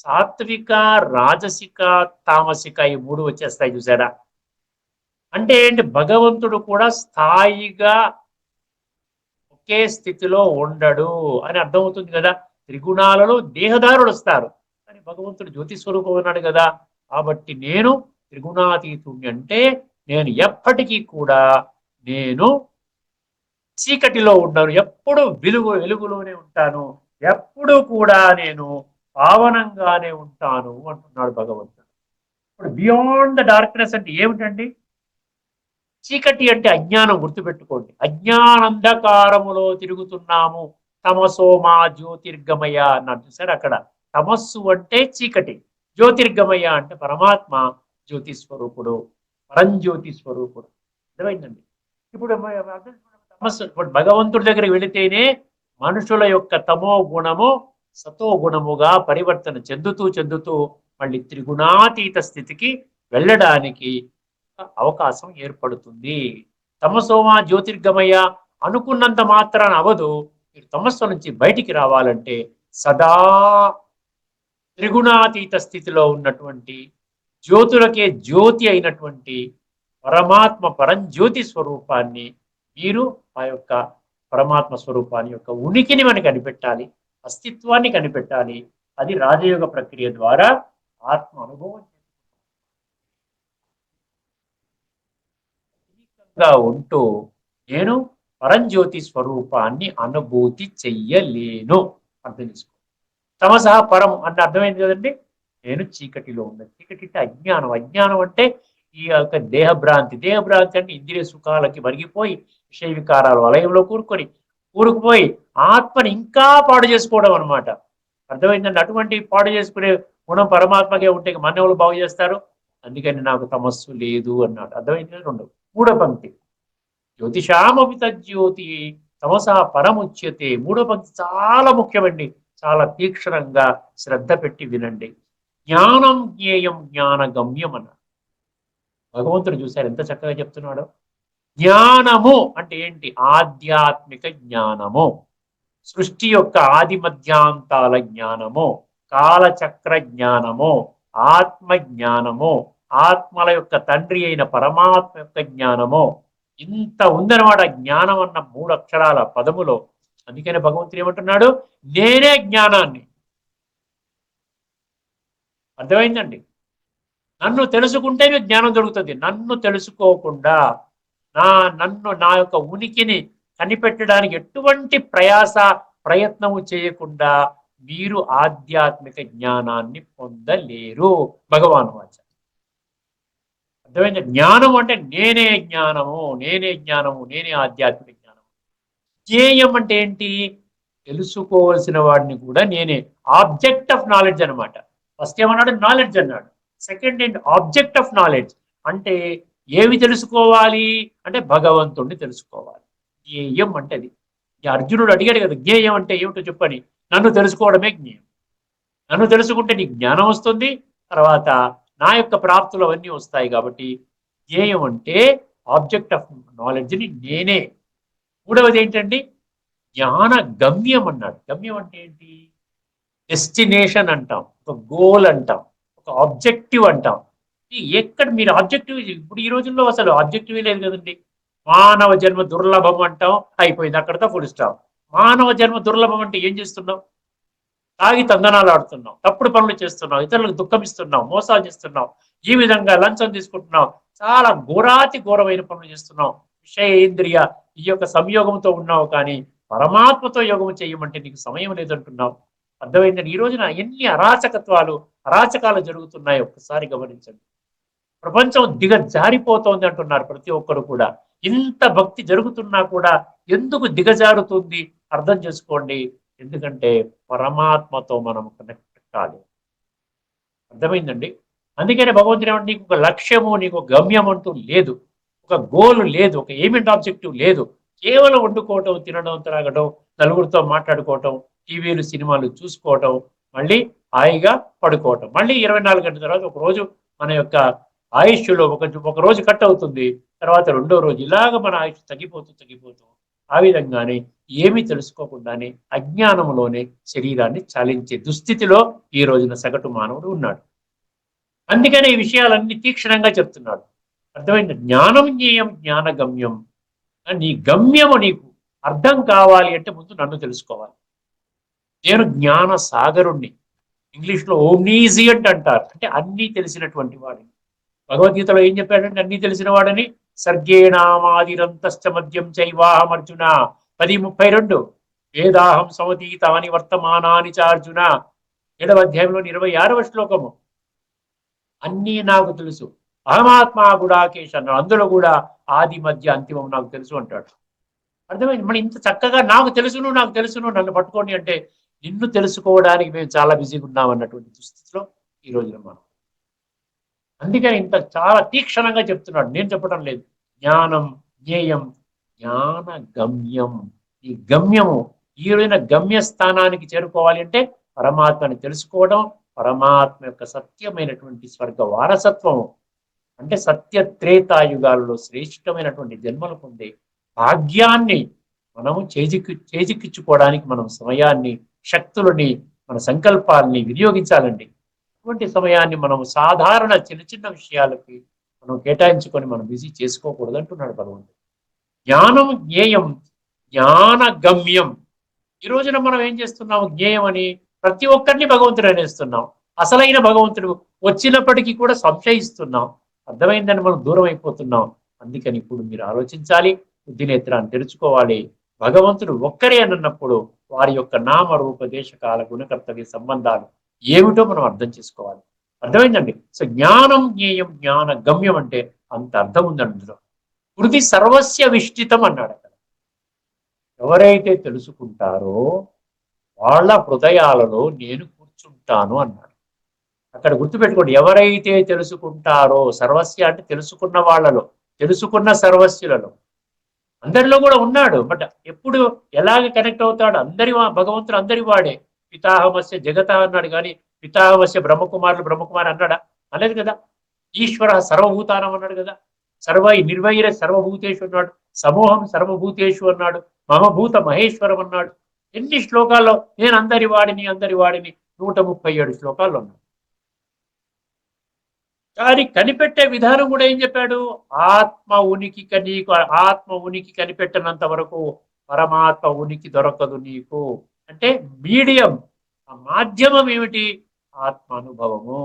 S2: సాత్విక, రాజసిక, తామసిక ఈ 3 వచ్చేస్తాయి చూసారా. అంటే ఏంటి? భగవంతుడు కూడా స్థాయిగా ఒకే స్థితిలో ఉండడు అని అర్థమవుతుంది కదా. త్రిగుణాలలో దేహదారులు వస్తారు, కానీ భగవంతుడు జ్యోతి స్వరూపం అన్నాడు కదా. కాబట్టి నేను త్రిగుణాతీతుణ్ణి అంటే నేను ఎప్పటికీ కూడా నేను చీకటిలో ఉండను, ఎప్పుడు వెలుగులోనే ఉంటాను, ఎప్పుడు కూడా నేను పావనంగానే ఉంటాను అంటున్నాడు భగవంతుడు. ఇప్పుడు బియాండ్ ద డార్క్నెస్ అంటే ఏమిటండి? చీకటి అంటే అజ్ఞానం, గుర్తుపెట్టుకోండి. అజ్ఞానంధకారములో తిరుగుతున్నాము, తమసోమా జ్యోతిర్గమయ అన్నాడు చూసారు అక్కడ. తమస్సు అంటే చీకటి, జ్యోతిర్గమయ అంటే పరమాత్మ జ్యోతి స్వరూపుడు, పరంజ్యోతి స్వరూపుడు. అర్థమైందండి? ఇప్పుడు తమస్సు, ఇప్పుడు భగవంతుడి దగ్గరికి వెళితేనే మనుషుల యొక్క తమో గుణము సతో గుణముగా పరివర్తన చెందుతూ చెందుతూ మళ్ళీ త్రిగుణాతీత స్థితికి వెళ్ళడానికి అవకాశం ఏర్పడుతుంది. తమసోమా జ్యోతిర్గమయ అనుకున్నంత మాత్రాన అవదు. మీరు తమస్సు నుంచి బయటికి రావాలంటే సదా త్రిగుణాతీత స్థితిలో ఉన్నటువంటి జ్యోతులకే జ్యోతి అయినటువంటి పరమాత్మ పరంజ్యోతి స్వరూపాన్ని మీరు ఆ యొక్క పరమాత్మ స్వరూపాన్ని యొక్క ఉనికిని మనకి కనిపెట్టాలి, అస్తిత్వాన్ని కనిపెట్టాలి. అది రాజయోగ ప్రక్రియ ద్వారా ఆత్మ అనుభవం ఉంటూ నేను పరంజ్యోతి స్వరూపాన్ని అనుభూతి చెయ్యలేను. అర్థం చేసుకో. తమసహ పరం అంటే అర్థమైంది కదండి. నేను చీకటిలో ఉన్న, చీకటి అంటే అజ్ఞానం, అజ్ఞానం అంటే ఈ యొక్క దేహభ్రాంతి, దేహభ్రాంతి అంటే ఇంద్రియ సుఖాలకి మరిగిపోయి విషయ వికారాల వలయంలో కూరుకుపోయి ఆత్మని ఇంకా పాడు చేసుకోవడం అనమాట. అర్థమైందండి? అటువంటి పాడు చేసుకునే గుణం పరమాత్మకే ఉంటే మనవులు బాగు చేస్తారు. అందుకని నాకు తమస్సు లేదు అన్నాడు. అర్థమైంది? రెండు. మూడో పంక్తి, జ్యోతిషామపి తజ్జ్యోతి తమసా పరముచ్యతే. మూడో పంక్తి చాలా ముఖ్యమండి, చాలా తీక్షణంగా శ్రద్ధ పెట్టి వినండి. జ్ఞానం జ్ఞేయం జ్ఞాన గమ్యం అన్నాడు భగవంతుడు. చూశారు ఎంత చక్కగా చెప్తున్నాడు. జ్ఞానము అంటే ఏంటి? ఆధ్యాత్మిక జ్ఞానము, సృష్టి యొక్క ఆది మధ్యాంతాల జ్ఞానము, కాలచక్ర జ్ఞానము, ఆత్మ జ్ఞానము, ఆత్మల యొక్క తండ్రి అయిన పరమాత్మ యొక్క జ్ఞానము. ఇంత ఉందన్నమాట జ్ఞానం అన్న 3 అక్షరాల పదములో. అందుకనే భగవంతుడు ఏమంటున్నాడు? నేనే జ్ఞానాన్ని. అర్థమైందండి? నన్ను తెలుసుకుంటే మీకు జ్ఞానం దొరుకుతుంది. నన్ను తెలుసుకోకుండా నా యొక్క ఉనికిని కనిపెట్టడానికి ఎటువంటి ప్రయత్నము చేయకుండా మీరు ఆధ్యాత్మిక జ్ఞానాన్ని పొందలేరు. భగవాన్ వాచ. అర్థమైంది? జ్ఞానం అంటే నేనే జ్ఞానము, నేనే జ్ఞానము, నేనే ఆధ్యాత్మిక జ్ఞానము. జ్ఞేయం అంటే ఏంటి? తెలుసుకోవలసిన వాడిని కూడా నేనే. ఆబ్జెక్ట్ ఆఫ్ నాలెడ్జ్ అనమాట. ఫస్ట్ ఏమన్నాడు? నాలెడ్జ్ అన్నాడు. సెకండ్ ఏంటి? ఆబ్జెక్ట్ ఆఫ్ నాలెడ్జ్ అంటే ఏమి తెలుసుకోవాలి అంటే భగవంతుణ్ణి తెలుసుకోవాలి. జ్ఞేయం అంటే అది. అర్జునుడు అడిగాడు కదా, జ్ఞేయం అంటే ఏమిటో చెప్పని. నన్ను తెలుసుకోవడమే జ్ఞేయం. నన్ను తెలుసుకుంటే నీకు జ్ఞానం వస్తుంది, తర్వాత నా యొక్క ప్రాప్తులు అవన్నీ వస్తాయి. కాబట్టి జ్ఞేయం అంటే ఆబ్జెక్ట్ ఆఫ్ నాలెడ్జ్ని నేనే. మూడవది ఏంటండి? జ్ఞాన గమ్యం అన్నాడు. గమ్యం అంటే ఏంటి? డెస్టినేషన్ అంటాం, ఒక గోల్ అంటాం, ఒక ఆబ్జెక్టివ్ అంటాం. ఎక్కడ మీరు ఆబ్జెక్టివ్, ఇప్పుడు ఈ రోజుల్లో అసలు ఆబ్జెక్టివ్ లేదు కదండి. మానవ జన్మ దుర్లభం అంటాం, అయిపోయింది, అక్కడితో ఫుల్ స్టాప్. మానవ జన్మ దుర్లభం అంటే ఏం చేస్తున్నాం? తాగి తందనాలు ఆడుతున్నాం, తప్పుడు పనులు చేస్తున్నాం, ఇతరులకు దుఃఖం ఇస్తున్నాం, మోసాలు చేస్తున్నాం, ఈ విధంగా లంచం తీసుకుంటున్నాం, చాలా ఘోరాతి ఘోరమైన పనులు చేస్తున్నాం. విషయేంద్రియ ఈ యొక్క సంయోగంతో ఉన్నావు, కానీ పరమాత్మతో యోగం చేయమంటే నీకు సమయం లేదంటున్నావు. అర్థమైందని ఈ రోజున ఎన్ని అరాచకాలు జరుగుతున్నాయి ఒక్కసారి గమనించండి. ప్రపంచం దిగజారిపోతోంది అంటున్నారు ప్రతి ఒక్కరు కూడా. ఇంత భక్తి జరుగుతున్నా కూడా ఎందుకు దిగజారుతుంది అర్థం చేసుకోండి. ఎందుకంటే పరమాత్మతో మనం కనెక్ట్ కాదు. అర్థమైందండి? అందుకనే భగవంతుడు ఏమంటే నీకు ఒక లక్ష్యము, నీకు ఒక గమ్యం అంటూ లేదు, ఒక గోల్ లేదు, ఒక ఎయిమ్ ఆబ్జెక్టివ్ లేదు. కేవలం వండుకోవటం, తినడం, త్రాగడం, నలుగురితో మాట్లాడుకోవటం, టీవీలు సినిమాలు చూసుకోవటం, మళ్ళీ హాయిగా పడుకోవటం, మళ్ళీ 24 గంటల తర్వాత ఒక రోజు మన యొక్క ఆయుష్లో ఒక రోజు కట్ అవుతుంది, తర్వాత రెండో రోజు ఇలాగ మన ఆయుష్ తగ్గిపోతూ ఆ విధంగానే ఏమీ తెలుసుకోకుండానే అజ్ఞానంలోనే శరీరాన్ని చాలించే దుస్థితిలో ఈ రోజున సగటు మానవుడు ఉన్నాడు. అందుకనే ఈ విషయాలన్నీ తీక్షణంగా చెప్తున్నాడు. అర్థమైంది? జ్ఞానం జ్ఞేయం జ్ఞాన గమ్యం. నీ గమ్యము నీకు అర్థం కావాలి అంటే ముందు నన్ను తెలుసుకోవాలి. నేను జ్ఞాన సాగరుణ్ణి. ఇంగ్లీష్లో ఓమ్నీజియంట్ అంటారు, అంటే అన్నీ తెలిసినటువంటి వాడిని. భగవద్గీతలో ఏం చెప్పాడంటే అన్నీ తెలిసిన వాడని. సర్గేణామాదిరంతశ్చ మద్యం చైవాహం అర్జున 10:32. వేదాహం సమతీతాని వర్తమానాని చ అర్జున 7వ అధ్యాయంలోని 26వ శ్లోకము. అన్నీ నాకు తెలుసు, అహమాత్మా గుడాకేశ్ అన్నాడు. అందులో కూడా ఆది మధ్య అంతిమం నాకు తెలుసు అంటాడు. అర్థమైంది? మరి ఇంత చక్కగా నాకు తెలుసును నాకు తెలుసును నన్ను పట్టుకోండి అంటే నిన్ను తెలుసుకోవడానికి మేము చాలా బిజీగా ఉన్నాం అన్నటువంటి దుస్థితిలో ఈ రోజున మనం. అందుకని ఇంత చాలా తీక్షణంగా చెప్తున్నాడు, నేను చెప్పడం లేదు. జ్ఞానం జ్ఞేయం జ్ఞాన గమ్యం. ఈ గమ్యము, ఈ రోజున గమ్య స్థానానికి చేరుకోవాలి అంటే పరమాత్మని తెలుసుకోవడం, పరమాత్మ యొక్క సత్యమైనటువంటి స్వర్గ వారసత్వము, అంటే సత్య త్రేతాయుగాలలో శ్రేష్టమైనటువంటి జన్మలు పొందే భాగ్యాన్ని మనము చేజిక్కించుకోవడానికి మనం సమయాన్ని, శక్తులని, మన సంకల్పాలని వినియోగించాలండి. అటువంటి సమయాన్ని మనం సాధారణ చిన్న చిన్న విషయాలకి మనం కేటాయించుకొని మనం బిజీ చేసుకోకూడదు అంటున్నాడు భగవంతుడు. జ్ఞానం జ్ఞేయం జ్ఞాన గమ్యం. ఈ రోజున మనం ఏం చేస్తున్నాము? జ్ఞేయం అని ప్రతి ఒక్కరిని భగవంతుడు అనేస్తున్నాం. అసలైన భగవంతుడు వచ్చినప్పటికీ కూడా సంశయిస్తున్నాం. అర్థమైందని మనం దూరం అయిపోతున్నాం. అందుకని ఇప్పుడు మీరు ఆలోచించాలి, బుద్ధినేత్రాన్ని తెరుచుకోవాలి. భగవంతుడు ఒక్కరే అని అన్నప్పుడు వారి యొక్క నామ రూప దేశకాల గుణకర్తవ్య సంబంధాలు ఏమిటో మనం అర్థం చేసుకోవాలి. అర్థమైందండి? సో జ్ఞానం జ్ఞేయం జ్ఞాన గమ్యం అంటే అంత అర్థం ఉందండి అందులో. హృది సర్వస్య విష్టితం అన్నాడు అక్కడ. ఎవరైతే తెలుసుకుంటారో వాళ్ళ హృదయాలలో నేను కూర్చుంటాను అన్నాడు. అక్కడ గుర్తుపెట్టుకోండి, ఎవరైతే తెలుసుకుంటారో, సర్వస్య అంటే తెలుసుకున్న వాళ్ళలో, తెలుసుకున్న సర్వస్యులలో, అందరిలో కూడా ఉన్నాడు. బట్ ఎప్పుడు ఎలాగ కనెక్ట్ అవుతాడు? భగవంతుడు అందరి వాడే. పితాహమస్య జగత అన్నాడు, కానీ పితాహమస్య బ్రహ్మకుమారి అన్నాడా? అనలేదు కదా. ఈశ్వర సర్వభూతానం అన్నాడు కదా. నిర్వైర సర్వభూతేషు అన్నాడు. సమూహం సర్వభూతేషు అన్నాడు. మమభూత మహేశ్వరం అన్నాడు. ఎన్ని శ్లోకాల్లో నేను అందరి వాడిని 137 శ్లోకాల్లో ఉన్నాడు. కానీ కనిపెట్టే విధానం కూడా ఏం చెప్పాడు? ఆత్మ ఉనికి కనిపెట్టినంత వరకు పరమాత్మ ఉనికి దొరకదు నీకు. అంటే మీడియం, ఆ మాధ్యమం ఏమిటి? ఆత్మానుభవము.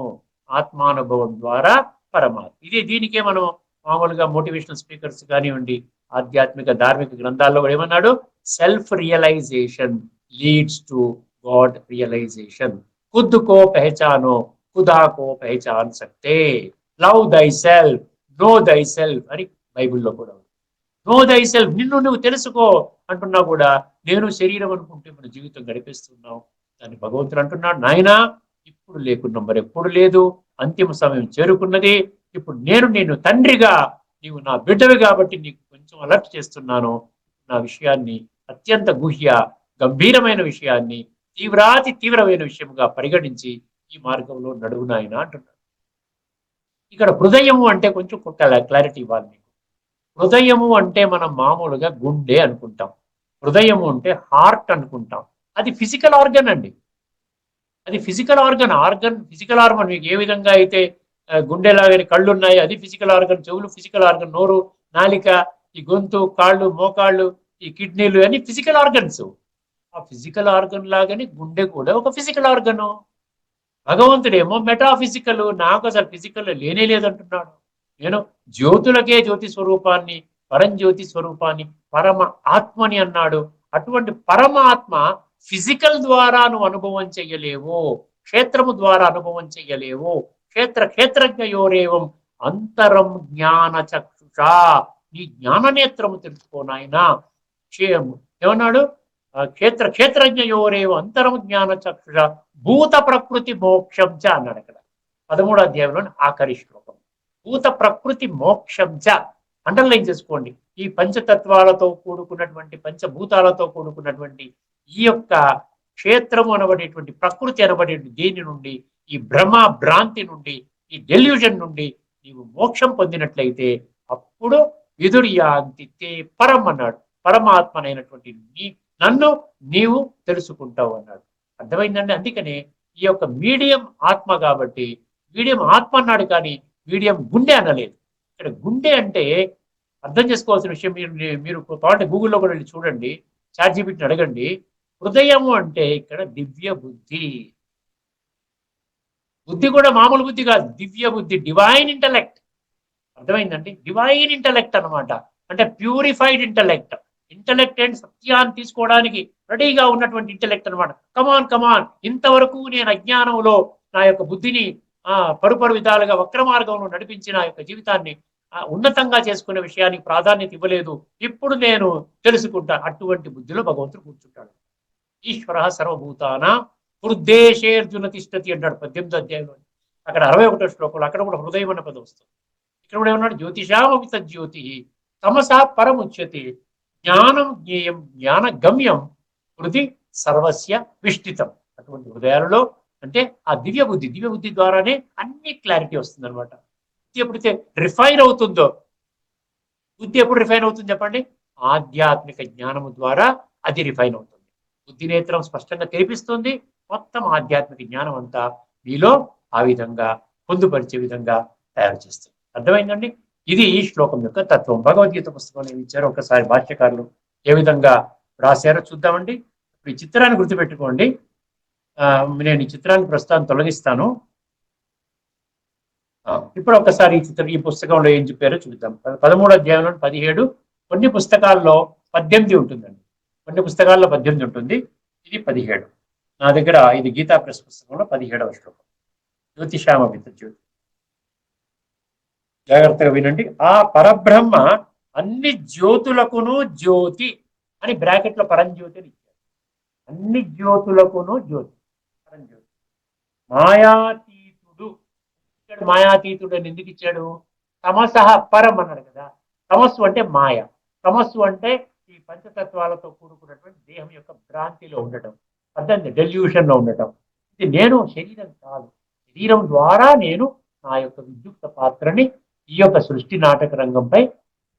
S2: ఆత్మానుభవం ద్వారా పరమాత్మ. దీనికే మనం మామూలుగా మోటివేషనల్ స్పీకర్స్ కానివ్వండి, ఆధ్యాత్మిక ధార్మిక గ్రంథాల్లో కూడా ఏమన్నాడు? Self realization leads to God realization. ఖుద్ కో పెహచానో ఖుదా కో పెహచాన్ సక్తే. Love thy self, know thy self అని బైబిల్లో కూడా ఉంది. నో దై సెల్ఫ్, నిన్ను నువ్వు తెలుసుకో అంటున్నా కూడా నేను శరీరం అనుకుంటే మన జీవితం గడిపేస్తున్నాం. దాన్ని భగవంతుడు అంటున్నాడు, నాయనా ఇప్పుడు లేకున్నా మరి ఎప్పుడు లేదు, అంతిమ సమయం చేరుకున్నది. ఇప్పుడు నేను తండ్రిగా, నీవు నా బిడ్డవి కాబట్టి నీకు కొంచెం అలర్ట్ చేస్తున్నాను. నా విషయాన్ని అత్యంత గుహ్య గంభీరమైన విషయాన్ని తీవ్రమైన విషయంగా పరిగణించి ఈ మార్గంలో నడువు నాయన అంటున్నాడు. ఇక్కడ హృదయము అంటే కొంచెం క్లారిటీ ఇవ్వాలి మీకు. హృదయము అంటే మనం మామూలుగా గుండె అనుకుంటాం, హృదయము అంటే హార్ట్ అనుకుంటాం. అది ఫిజికల్ ఆర్గన్ అండి. అది ఫిజికల్ ఆర్గన్ మీకు ఏ విధంగా అయితే గుండెలాగని కళ్ళు ఉన్నాయి, అది ఫిజికల్ ఆర్గన్. చెవులు ఫిజికల్ ఆర్గన్, నోరు, నాలిక, ఈ గొంతు, కాళ్ళు, మోకాళ్ళు, ఈ కిడ్నీలు అన్ని ఫిజికల్ ఆర్గన్స్. ఆ ఫిజికల్ ఆర్గన్ లాగానే గుండె కూడా ఒక ఫిజికల్ ఆర్గను. భగవంతుడేమో మెటాఫిజికల్, నాకు అసలు ఫిజికల్ లేనే లేదంటున్నాడు. నేను జ్యోతులకే జ్యోతి స్వరూపాన్ని, పరంజ్యోతి స్వరూపాన్ని, పరమ ఆత్మని అన్నాడు. అటువంటి పరమాత్మ ఫిజికల్ ద్వారా నువ్వు అనుభవం చెయ్యలేవు, క్షేత్రము ద్వారా అనుభవం చెయ్యలేవు. క్షేత్రజ్ఞయోరేవం అంతరం జ్ఞాన చక్షుషా. నీ జ్ఞాననేత్రము తెలుసుకోనాయనా. ఏమన్నాడు? క్షేత్రజ్ఞయోరేవం అంతరం జ్ఞాన చక్షుష భూత ప్రకృతి మోక్షం చ అన్నాడు అక్కడ 13వ అధ్యాయంలోని ఆఖరి శ్లోకం. భూత ప్రకృతి మోక్షం చ అండర్లైన్ చేసుకోండి. ఈ పంచతత్వాలతో కూడుకున్నటువంటి, పంచభూతాలతో కూడుకున్నటువంటి ఈ యొక్క క్షేత్రము అనబడేటువంటి, ప్రకృతి అనబడేటువంటి దీని నుండి, ఈ భ్రాంతి నుండి, ఈ డెల్యూజన్ నుండి నీవు మోక్షం పొందినట్లయితే అప్పుడు విదుర్యాంతి తే పరం అన్నాడు. పరమాత్మనైనటువంటి నన్ను నీవు తెలుసుకుంటావు అన్నాడు. అర్థమైందండి? అందుకనే ఈ యొక్క మీడియం ఆత్మ కాబట్టి మీడియం ఆత్మ అన్నాడు, కానీ మీడియం గుండె అనలేదు. ఇక్కడ గుండె అంటే అర్థం చేసుకోవాల్సిన విషయం, మీరు కావాలంటే గూగుల్లో కూడా వెళ్ళి చూడండి, చాట్‌జీపీటీని అడగండి. హృదయము అంటే ఇక్కడ దివ్య బుద్ధి. బుద్ధి కూడా మామూలు బుద్ధి కాదు, దివ్య బుద్ధి, డివైన్ ఇంటలెక్ట్. అర్థమైందండి? డివైన్ ఇంటలెక్ట్ అన్నమాట. అంటే ప్యూరిఫైడ్ ఇంటలెక్ట్. ఇంటలెక్ట్ అండ్ సత్యాన్ని తీసుకోవడానికి రెడీగా ఉన్నటువంటి ఇంటలెక్ట్ అనమాట. కమాన్ కమాన్, ఇంతవరకు నేను అజ్ఞానంలో నా యొక్క బుద్ధిని పరుపరు విధాలుగా వక్ర మార్గంలో నడిపించి నా యొక్క జీవితాన్ని ఉన్నతంగా చేసుకునే విషయానికి ప్రాధాన్యత ఇవ్వలేదు. ఇప్పుడు నేను తెలుసుకుంటా. అటువంటి బుద్ధిలో భగవంతుడు కూర్చుంటాడు. ఈశ్వర సర్వభూతాన హృద్దేశేర్జున తిష్టతి అంటాడు 18వ అధ్యాయంలో. అక్కడ 61వ శ్లోకంలో అక్కడ కూడా హృదయం అన్న పదం వస్తుంది. ఇక్కడ కూడా ఏమన్నాడు? జ్యోతిషామమిత జ్యోతి తమసా పరముచ్యతే జ్ఞానం జ్ఞేయం జ్ఞాన గమ్యం హృది సర్వస్య విష్టితం. అటువంటి హృదయాలలో అంటే ఆ దివ్య బుద్ధి ద్వారానే అన్ని క్లారిటీ వస్తుంది అనమాట. బుద్ధి ఎప్పుడైతే రిఫైన్ అవుతుందో, బుద్ధి ఎప్పుడు రిఫైన్ అవుతుంది చెప్పండి? ఆధ్యాత్మిక జ్ఞానము ద్వారా అది రిఫైన్ అవుతుంది. బుద్ధి నేత్రం స్పష్టంగా తెరిపిస్తుంది. మొత్తం ఆధ్యాత్మిక జ్ఞానం అంతా మీలో ఆ విధంగా పొందుపరిచే విధంగా తయారు చేస్తుంది. అర్థమైందండి? ఇది ఈ శ్లోకం యొక్క తత్వం. భగవద్గీత పుస్తకంలో ఏమి ఇచ్చారో ఒకసారి భాష్యకారులు ఏ విధంగా రాశారో చూద్దామండి. ఇప్పుడు ఈ చిత్రాన్ని గుర్తుపెట్టుకోండి. నేను ఈ చిత్రాన్ని ప్రస్తుతం తొలగిస్తాను. ఇప్పుడు ఒకసారి ఈ పుస్తకంలో ఏం చెప్పారో చూద్దాం. 13వ అధ్యాయంలో 17, కొన్ని పుస్తకాల్లో 18 ఉంటుందండి. కొన్ని పుస్తకాల్లో 18 ఉంటుంది, ఇది 17. నా దగ్గర ఇది గీతా ప్రెస్ పుస్తకంలో 17వ శ్లోకం. జ్యోతిషామమిత జ్యోతి. జాగ్రత్తగా వినండి. ఆ పరబ్రహ్మ అన్ని జ్యోతులకును జ్యోతి అని బ్రాకెట్లో పరంజ్యోతి అని ఇచ్చారు. అన్ని జ్యోతులకును జ్యోతి, పరంజ్యోతి. మాయాతీతుడు. ఇక్కడ మాయాతీతుడు అని ఎందుకు ఇచ్చాడు? తమసహ పరం అన్నాడు కదా. తమస్సు అంటే మాయ. తమస్సు అంటే ఈ పంచతత్వాలతో కూడుకున్నటువంటి దేహం యొక్క భ్రాంతిలో ఉండటం, అర్థం డెల్యూషన్ లో ఉండటం. ఇది నేను శరీరం కాదు. శరీరం ద్వారా నేను నా యొక్క విద్యుక్త పాత్రని ఈ యొక్క సృష్టి నాటక రంగంపై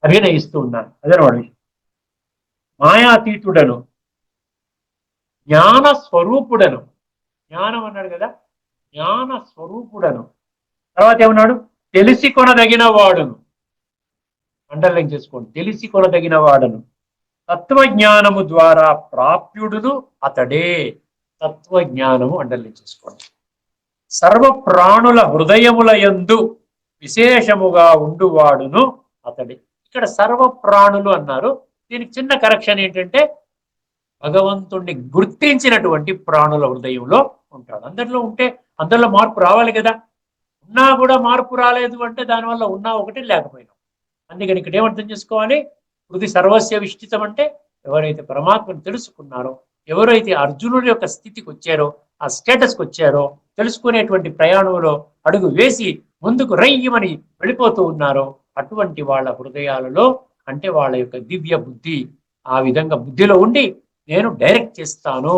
S2: అభినయిస్తూ ఉన్నాను. అదనమాట విషయం. మాయాతీతుడను, జ్ఞాన స్వరూపుడను. జ్ఞానం అన్నాడు కదా, జ్ఞాన స్వరూపుడను. తర్వాత ఏమన్నాడు? తెలిసి కొనదగిన వాడును. అండర్లైన్ చేసుకోండి. తెలిసి కొనదగిన వాడును. తత్వజ్ఞానము ద్వారా ప్రాప్యుడును అతడే. తత్వజ్ఞానము అండర్లైన్ చేసుకోండి. సర్వ ప్రాణుల హృదయముల యందు విశేషముగా ఉండువాడును అతడే. ఇక్కడ సర్వ ప్రాణులు అన్నారు. దీనికి చిన్న కరెక్షన్ ఏంటంటే భగవంతుణ్ణి గుర్తించినటువంటి ప్రాణుల హృదయంలో ఉంటాడు. అందరిలో ఉంటే అందరిలో మార్పు రావాలి కదా. ఉన్నా కూడా మార్పు రాలేదు అంటే దానివల్ల ఉన్నా ఒకటి లేకపోయినా. అందుకని ఇక్కడ ఏమర్థం చేసుకోవాలి? హృది సర్వస్య విష్టితం అంటే ఎవరైతే పరమాత్మను తెలుసుకున్నారో, ఎవరైతే అర్జునుడి యొక్క స్థితికి వచ్చారో, ఆ స్టేటస్కి వచ్చారో, తెలుసుకునేటువంటి ప్రయాణంలో అడుగు వేసి ముందుకు రయ్యమని వెళ్ళిపోతూ ఉన్నారో అటువంటి వాళ్ళ హృదయాలలో అంటే వాళ్ళ యొక్క దివ్య బుద్ధి ఆ విధంగా బుద్ధిలో ఉండి నేను డైరెక్ట్ చేస్తాను.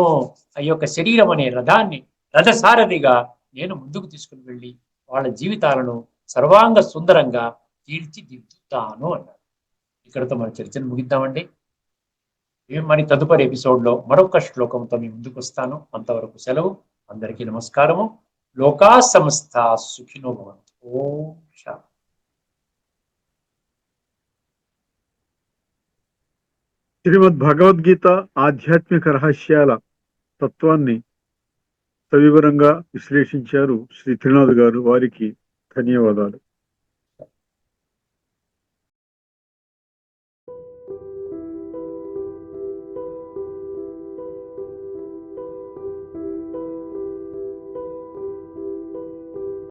S2: ఆ యొక్క శరీరం అనే రథాన్ని రథసారథిగా నేను ముందుకు తీసుకుని వెళ్ళి వాళ్ళ జీవితాలను సర్వాంగ సుందరంగా తీర్చిదిద్దుతాను అన్నారు. ఇక్కడతో మన చర్చను ముగిద్దామండి. మరి తదుపరి ఎపిసోడ్లో మరొక శ్లోకంతో మీ ముందుకు వస్తాను. అంతవరకు సెలవు. అందరికీ నమస్కారము. లోకా సమస్త సుఖినో భవంతు. ఓం శాంతి.
S1: శ్రీమద్ భగవద్గీత ఆధ్యాత్మిక రహస్యాల తత్వాన్ని సవివరంగా విశ్లేషించారు శ్రీ త్రినాథ్ గారు. వారికి ధన్యవాదాలు.